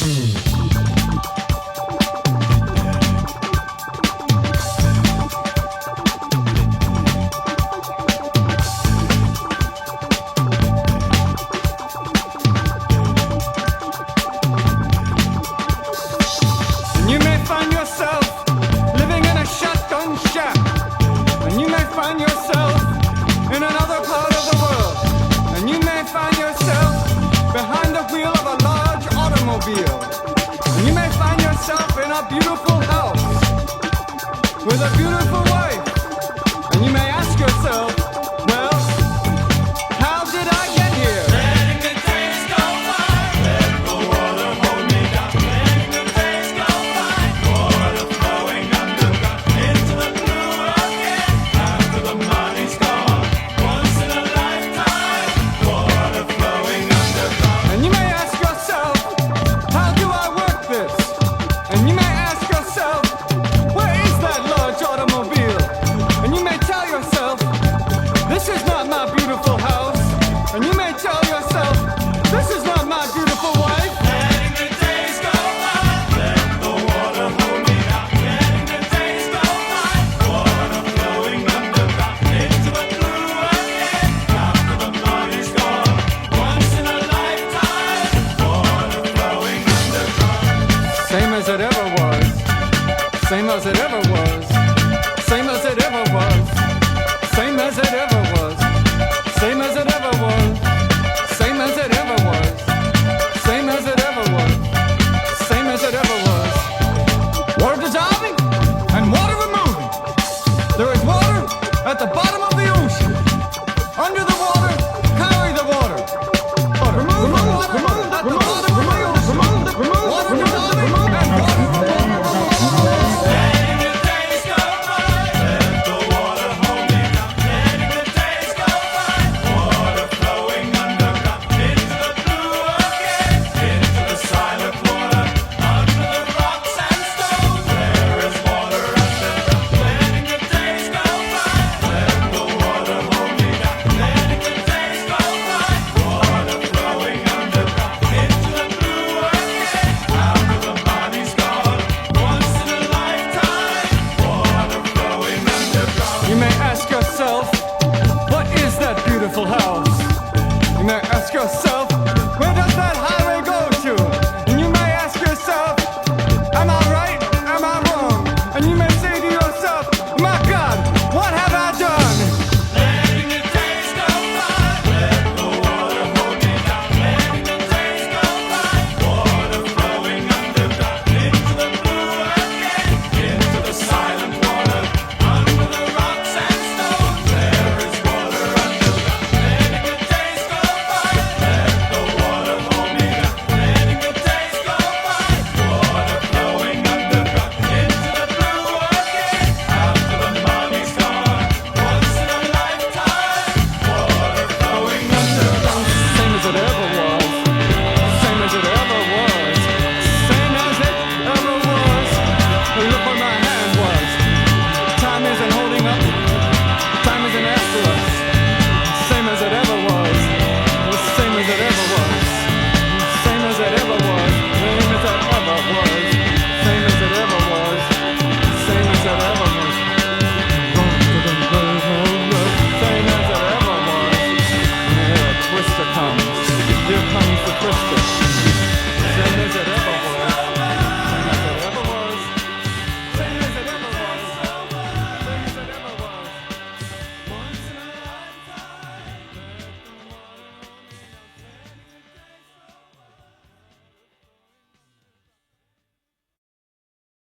You may find yourself living in a shotgun shack, and you may find yourself in another part of the world, and you may find yourself behind the wheel of a large automobile, and you may find yourself in a beautiful house with a beautiful wife.